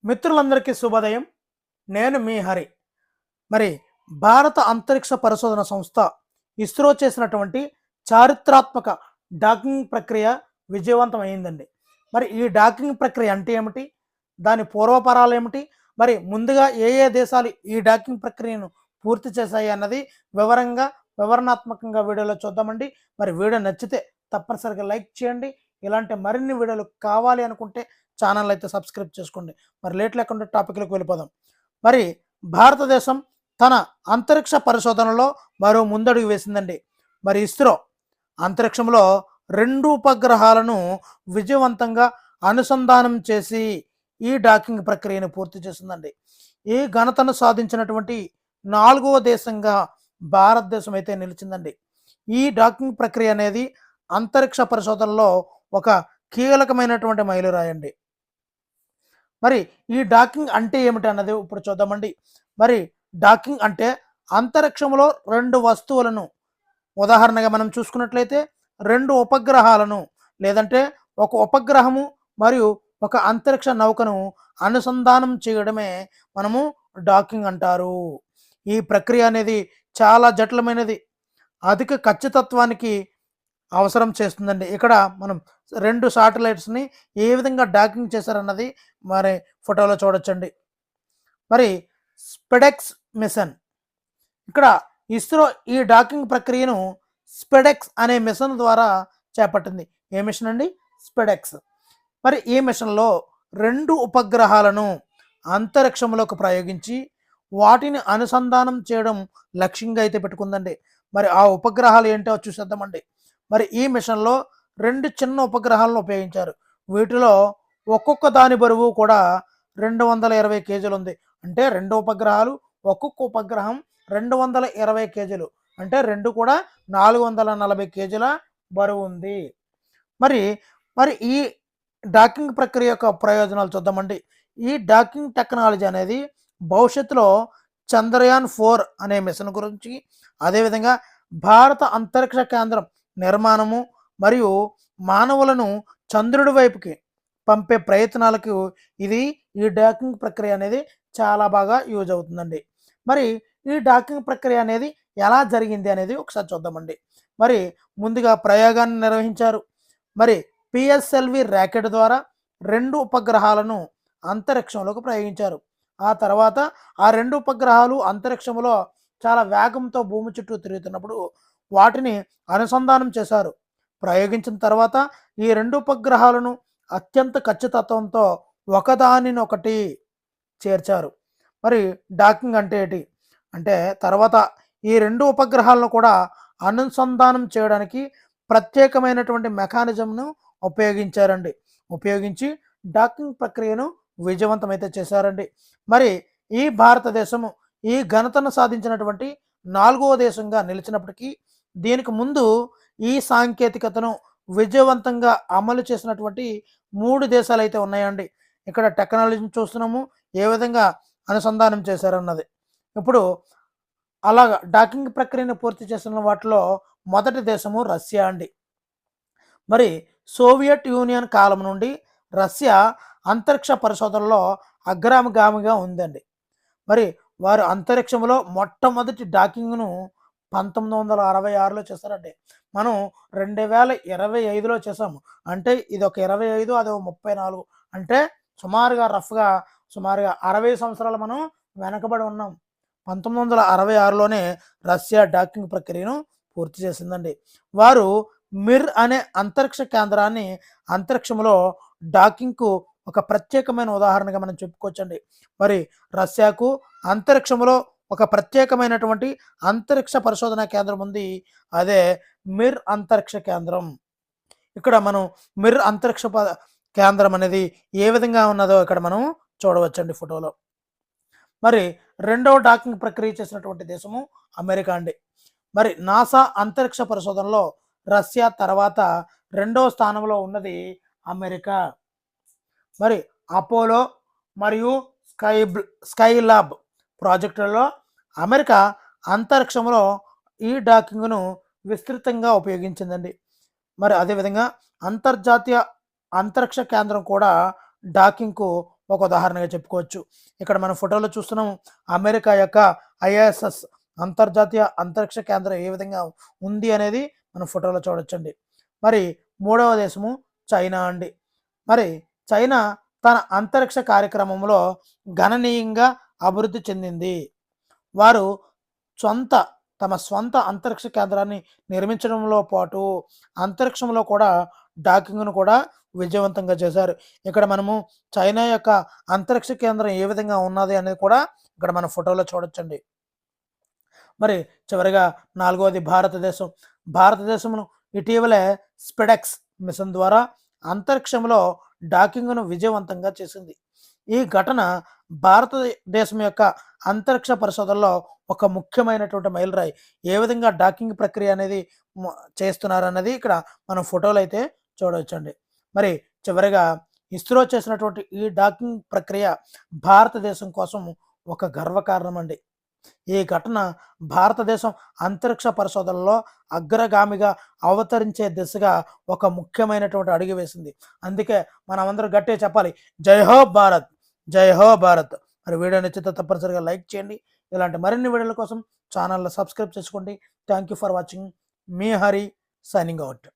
మిత్రులందరికీ శుభోదయం. నేను మీ హరి. మరి భారత అంతరిక్ష పరిశోధన సంస్థ ఇస్రో చేసినటువంటి చారిత్రాత్మక డాకింగ్ ప్రక్రియ విజయవంతం అయిందండి. మరి ఈ డాకింగ్ ప్రక్రియ అంటే ఏమిటి? దాని పూర్వపరాలు ఏమిటి? మరి ముందుగా ఏ ఏ దేశాలు ఈ డాకింగ్ ప్రక్రియను పూర్తి చేశాయి అన్నది వివరణాత్మకంగా వీడియోలో చూద్దామండి. మరి వీడియో నచ్చితే తప్పనిసరిగా లైక్ చేయండి. ఇలాంటి మరిన్ని వీడియోలు కావాలి అనుకుంటే ఛానల్ అయితే సబ్స్క్రైబ్ చేసుకోండి. మరి లేట్ లేకుండా టాపిక్లకు వెళ్ళిపోదాం. మరి భారతదేశం తన అంతరిక్ష పరిశోధనలో మరో ముందడుగు వేసిందండి. మరి ఇస్రో అంతరిక్షంలో 2 ఉపగ్రహాలను విజయవంతంగా అనుసంధానం చేసి ఈ డాకింగ్ ప్రక్రియను పూర్తి చేసిందండి. ఈ ఘనతను సాధించినటువంటి 4వ దేశంగా భారతదేశం అయితే నిలిచిందండి. ఈ డాకింగ్ ప్రక్రియ అనేది అంతరిక్ష పరిశోధనలో ఒక కీలకమైనటువంటి మైలురాయండి. మరి ఈ డాకింగ్ అంటే ఏమిటి అన్నది ఇప్పుడు చూద్దామండి. మరి డాకింగ్ అంటే అంతరిక్షంలో 2 వస్తువులను, ఉదాహరణగా మనం చూసుకున్నట్లయితే 2 ఉపగ్రహాలను, లేదంటే ఒక ఉపగ్రహము మరియు ఒక అంతరిక్ష నౌకను అనుసంధానం చేయడమే మనము డాకింగ్ అంటారు. ఈ ప్రక్రియ అనేది చాలా జటిలమైనది, అధిక ఖచ్చితత్వానికి అవసరం చేస్తుందండి. ఇక్కడ మనం 2 శాటిలైట్స్ని ఏ విధంగా డాకింగ్ చేశారన్నది మరి ఫోటోలో చూడొచ్చండి. మరి స్పెడెక్స్ మిషన్, ఇక్కడ ఇస్రో ఈ డాకింగ్ ప్రక్రియను స్పెడెక్స్ అనే మిషన్ ద్వారా చేపట్టింది. ఏ మిషన్ అండి? స్పెడెక్స్. మరి ఈ మిషన్లో 2 ఉపగ్రహాలను అంతరిక్షంలోకి ప్రయోగించి వాటిని అనుసంధానం చేయడం లక్ష్యంగా అయితే పెట్టుకుందండి. మరి ఆ ఉపగ్రహాలు ఏంటో చూసేద్దామండి. మరి ఈ మిషన్లో 2 చిన్న ఉపగ్రహాలను ఉపయోగించారు. వీటిలో ఒక్కొక్క దాని బరువు కూడా 220 కేజీలు ఉంది. అంటే 2 ఉపగ్రహాలు, ఒక్కొక్క ఉపగ్రహం 220 కేజీలు, అంటే 2 కూడా 440 కేజీల బరువు ఉంది. మరి మరి ఈ డాకింగ్ ప్రక్రియ యొక్క ప్రయోజనాలు చూద్దామండి. ఈ డాకింగ్ టెక్నాలజీ అనేది భవిష్యత్తులో చంద్రయాన్ 4 అనే మిషన్ గురించి, అదేవిధంగా భారత అంతరిక్ష కేంద్రం నిర్మాణము మరియు మానవులను చంద్రుడి వైపుకి పంపే ప్రయత్నాలకు ఈ డాకింగ్ ప్రక్రియ అనేది చాలా బాగా యూజ్ అవుతుందండి. మరి ఈ డాకింగ్ ప్రక్రియ అనేది ఎలా జరిగింది అనేది ఒకసారి చూద్దామండి. మరి ముందుగా ప్రయోగాన్ని నిర్వహించారు. మరి పిఎస్ఎల్వి ర్యాకెట్ ద్వారా 2 ఉపగ్రహాలను అంతరిక్షంలోకి ప్రయోగించారు. ఆ తర్వాత ఆ 2 ఉపగ్రహాలు అంతరిక్షంలో చాలా వేగంతో భూమి చుట్టూ తిరుగుతున్నప్పుడు వాటిని అనుసంధానం చేశారు. ప్రయోగించిన తర్వాత ఈ 2 ఉపగ్రహాలను అత్యంత ఖచ్చితత్వంతో ఒకదానినొకటి చేర్చారు. మరి డాకింగ్ అంటే ఏంటి అంటే, తర్వాత ఈ 2 ఉపగ్రహాలను కూడా అనుసంధానం చేయడానికి ప్రత్యేకమైనటువంటి మెకానిజంను ఉపయోగించి డాకింగ్ ప్రక్రియను విజయవంతమైతే చేశారండి. మరి ఈ భారతదేశము ఈ ఘనతను సాధించినటువంటి 4వ దేశంగా నిలిచినప్పటికీ దీనికి ముందు ఈ సాంకేతికతను విజయవంతంగా అమలు చేసినటువంటి 3 దేశాలు అయితే ఉన్నాయండి. ఇక్కడ టెక్నాలజీని చూస్తున్నాము, ఏ విధంగా అనుసంధానం చేశారన్నది. ఇప్పుడు అలాగా డాకింగ్ ప్రక్రియను పూర్తి చేసిన వాటిలో మొదటి దేశము రష్యా అండి. మరి సోవియట్ యూనియన్ కాలం నుండి రష్యా అంతరిక్ష పరిశోధనలో అగ్రగామిగా ఉందండి. మరి వారు అంతరిక్షంలో మొట్టమొదటి డాకింగ్ను 1966లో చేశారండి. మనం 2025లో చేసాము. అంటే ఇది ఒక 25, అది 34, అంటే సుమారుగా 60 సంవత్సరాలు మనం వెనకబడి ఉన్నాం. 1966లోనే రష్యా డాకింగ్ ప్రక్రియను పూర్తి చేసిందండి. వారు మిర్ అనే అంతరిక్ష కేంద్రాన్ని అంతరిక్షంలో డాకింగ్కు ఒక ప్రత్యేకమైన ఉదాహరణగా మనం చెప్పుకోవచ్చండి. మరి రష్యాకు అంతరిక్షంలో ఒక ప్రత్యేకమైనటువంటి అంతరిక్ష పరిశోధన కేంద్రం ఉంది. అదే మిర్ అంతరిక్ష కేంద్రం. ఇక్కడ మనం మిర్ అంతరిక్ష కేంద్రం అనేది ఏ విధంగా ఉన్నదో ఇక్కడ మనం చూడవచ్చండి ఫోటోలో. మరి 2వ డాకింగ్ ప్రక్రియ చేసినటువంటి దేశము అమెరికా అండి. మరి నాసా అంతరిక్ష పరిశోధనలో రష్యా తర్వాత 2వ స్థానంలో ఉన్నది అమెరికా. మరి అపోలో మరియు స్కైలాబ్ ప్రాజెక్టులలో అమెరికా అంతరిక్షంలో ఈ డాకింగ్ను విస్తృతంగా ఉపయోగించిందండి. మరి అదేవిధంగా అంతర్జాతీయ అంతరిక్ష కేంద్రం కూడా డాకింగ్కు ఒక ఉదాహరణగా చెప్పుకోవచ్చు. ఇక్కడ మన ఫోటోలో చూస్తున్నాము అమెరికా యొక్క ఐఎస్ఎస్ అంతర్జాతీయ అంతరిక్ష కేంద్రం ఏ విధంగా ఉంది అనేది మన ఫోటోలో చూడొచ్చండి. మరి మూడవ దేశము చైనా అండి. మరి చైనా తన అంతరిక్ష కార్యక్రమంలో గణనీయంగా అభివృద్ధి చెందింది. వారు తమ స్వంత అంతరిక్ష కేంద్రాన్ని నిర్మించడంలో పాటు అంతరిక్షంలో కూడా డాకింగ్ను కూడా విజయవంతంగా చేశారు. ఇక్కడ మనము చైనా యొక్క అంతరిక్ష కేంద్రం ఏ విధంగా ఉన్నది అనేది కూడా ఇక్కడ మన ఫోటోలో చూడొచ్చండి. మరి చివరిగా నాలుగవది భారతదేశం. భారతదేశమును ఇటీవలే స్పెడెక్స్ మిషన్ ద్వారా అంతరిక్షంలో డాకింగ్ను విజయవంతంగా చేసింది. ఈ ఘటన భారతదేశం యొక్క అంతరిక్ష పరిశోధనలో ఒక ముఖ్యమైనటువంటి మైలురాయి. ఏ విధంగా డాకింగ్ ప్రక్రియ అనేది చేస్తున్నారన్నది ఇక్కడ మనం ఫోటోలు అయితే చూడవచ్చండి. మరి చివరిగా ఇస్రో చేసినటువంటి ఈ డాకింగ్ ప్రక్రియ భారతదేశం కోసం ఒక గర్వకారణం అండి. ఈ ఘటన భారతదేశం అంతరిక్ష పరిశోధనలో అగ్రగామిగా అవతరించే దిశగా ఒక ముఖ్యమైనటువంటి అడుగు వేసింది. అందుకే మనమందరం గట్టిగా చెప్పాలి, జై హో భారత్, జై హో భారత్. మరి వీడియో నచ్చితే తప్పనిసరిగా లైక్ చేయండి. ఇలాంటి మరిన్ని వీడియోల కోసం ఛానల్ని సబ్స్క్రైబ్ చేసుకోండి. Thank you for watching. Me Hari signing out.